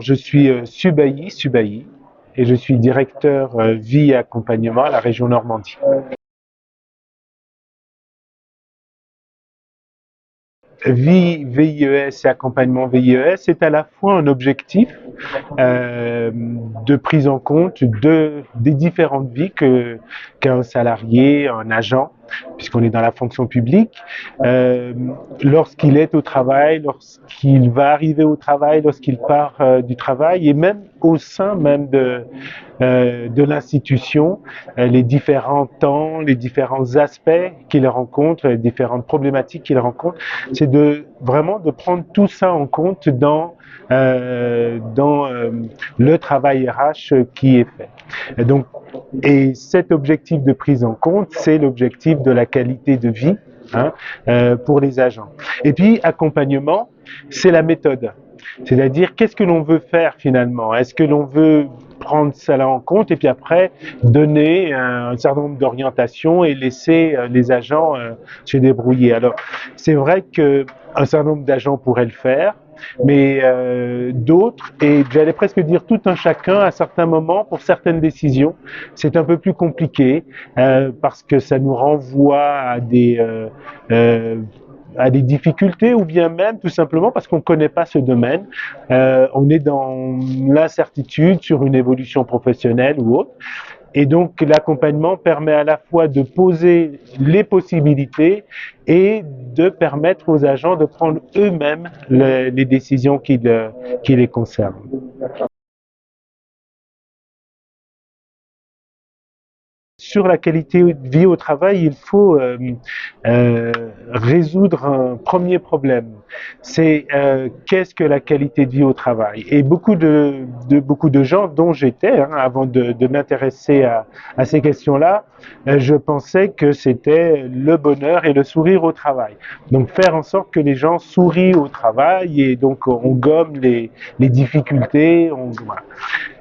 Je suis Subayi, et je suis directeur vie et accompagnement à la région Normandie. Vie, VIES et accompagnement VIES est à la fois un objectif de prise en compte des différentes vies qu'un salarié, un agent, puisqu'on est dans la fonction publique, euh, lorsqu'il est au travail, lorsqu'il va arriver au travail, lorsqu'il part du travail, et même au sein même de l'institution, les différents temps, les différents aspects qu'il rencontre, les différentes problématiques qu'il rencontre. C'est vraiment de prendre tout ça en compte dans le travail RH qui est fait. Et cet objectif de prise en compte, c'est l'objectif de la qualité de vie pour les agents. Et puis, accompagnement, c'est la méthode. C'est-à-dire, qu'est-ce que l'on veut faire finalement? Est-ce que l'on veut prendre cela en compte et puis après donner un certain nombre d'orientations et laisser les agents se débrouiller? Alors, c'est vrai qu'un certain nombre d'agents pourraient le faire, mais d'autres, et j'allais presque dire tout un chacun, à certains moments, pour certaines décisions, c'est un peu plus compliqué parce que ça nous renvoie à des difficultés ou bien même tout simplement parce qu'on ne connaît pas ce domaine. On est dans l'incertitude sur une évolution professionnelle ou autre. Et donc l'accompagnement permet à la fois de poser les possibilités et de permettre aux agents de prendre eux-mêmes les décisions qui les concernent. Sur la qualité de vie au travail, il faut résoudre un premier problème. C'est qu'est-ce que la qualité de vie au travail? Et beaucoup de gens, dont j'étais, avant de m'intéresser à ces questions-là, je pensais que c'était le bonheur et le sourire au travail. Donc faire en sorte que les gens sourient au travail et donc on gomme les difficultés. Voilà.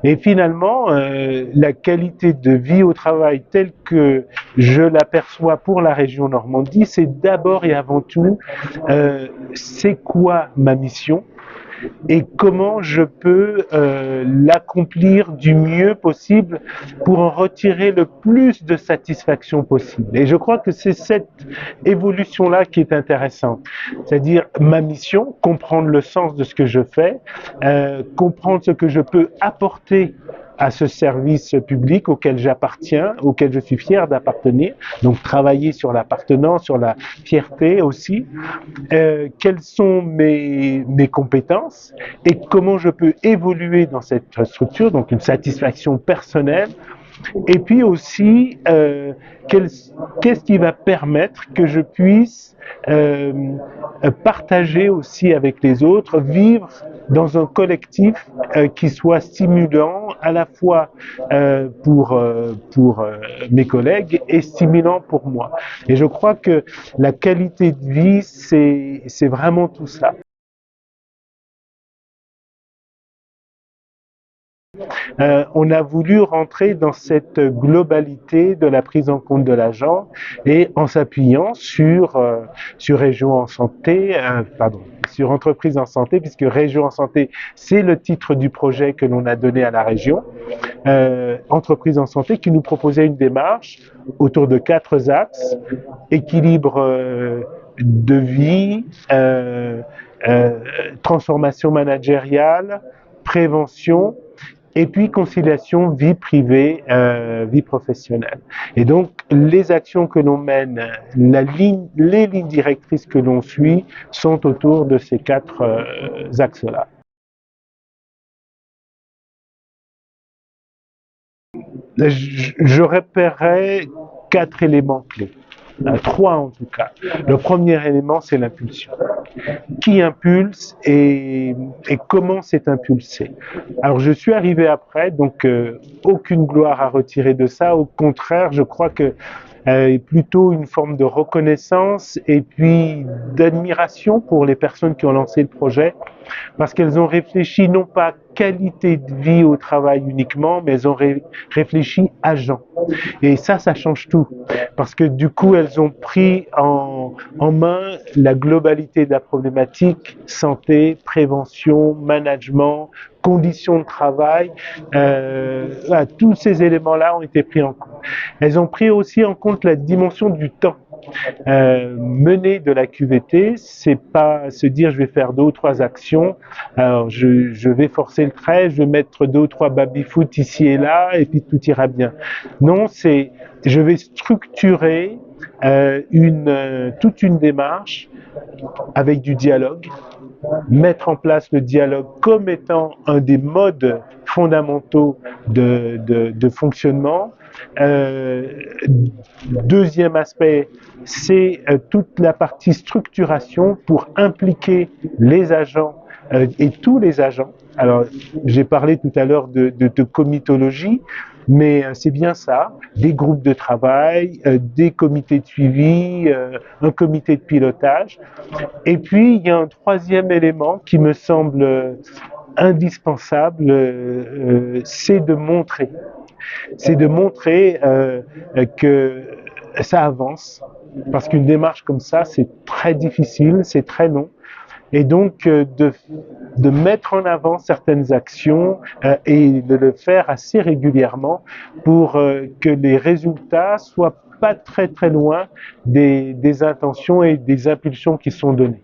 Et finalement, la qualité de vie au travail telle que je l'aperçois pour la région Normandie, c'est d'abord et avant tout, c'est quoi ma mission et comment je peux l'accomplir du mieux possible pour en retirer le plus de satisfaction possible. Et je crois que c'est cette évolution-là qui est intéressante. C'est-à-dire ma mission, comprendre le sens de ce que je fais, comprendre ce que je peux apporter à ce service public auquel j'appartiens, auquel je suis fier d'appartenir, donc travailler sur l'appartenance, sur la fierté aussi, quelles sont mes compétences et comment je peux évoluer dans cette structure, donc une satisfaction personnelle. Et puis aussi, qu'est-ce qui va permettre que je puisse partager aussi avec les autres, vivre dans un collectif qui soit stimulant à la fois pour mes collègues et stimulant pour moi. Et je crois que la qualité de vie, c'est vraiment tout ça. On a voulu rentrer dans cette globalité de la prise en compte de l'agent et en s'appuyant sur Région en santé, sur Entreprise en santé, puisque Région en santé, c'est le titre du projet que l'on a donné à la région. Entreprise en santé qui nous proposait une démarche autour de 4 axes: équilibre de vie, transformation managériale, prévention et puis conciliation vie privée, vie professionnelle. Et donc les actions que l'on mène, les lignes directrices que l'on suit sont autour de ces 4 axes-là. Je repérerais 4 éléments clés. 3 en tout cas. Le premier élément, c'est l'impulsion. Qui impulse et comment c'est impulsé? Alors je suis arrivé après, donc aucune gloire à retirer de ça. Au contraire, je crois que plutôt une forme de reconnaissance et puis d'admiration pour les personnes qui ont lancé le projet, parce qu'elles ont réfléchi non pas qualité de vie au travail uniquement, mais elles ont réfléchi agent. Et ça change tout. Parce que du coup, elles ont pris en main la globalité de la problématique, santé, prévention, management, conditions de travail. Voilà, tous ces éléments-là ont été pris en compte. Elles ont pris aussi en compte la dimension du temps. Mener de la QVT, c'est pas se dire je vais faire 2 ou 3 actions, alors je vais forcer le trait, je vais mettre 2 ou 3 baby-foot ici et là, et puis tout ira bien. Non, c'est je vais structurer toute une démarche avec du dialogue, mettre en place le dialogue comme étant un des modes fondamentaux de fonctionnement. Deuxième aspect, c'est toute la partie structuration pour impliquer les agents et tous les agents. Alors, j'ai parlé tout à l'heure de comitologie, mais c'est bien ça, des groupes de travail, des comités de suivi, un comité de pilotage. Et puis, il y a un troisième élément qui me semble indispensable, c'est de montrer. C'est de montrer que ça avance, parce qu'une démarche comme ça, c'est très difficile, c'est très long. Et donc, de mettre en avant certaines actions et de le faire assez régulièrement pour que les résultats soient pas très très loin des intentions et des impulsions qui sont données.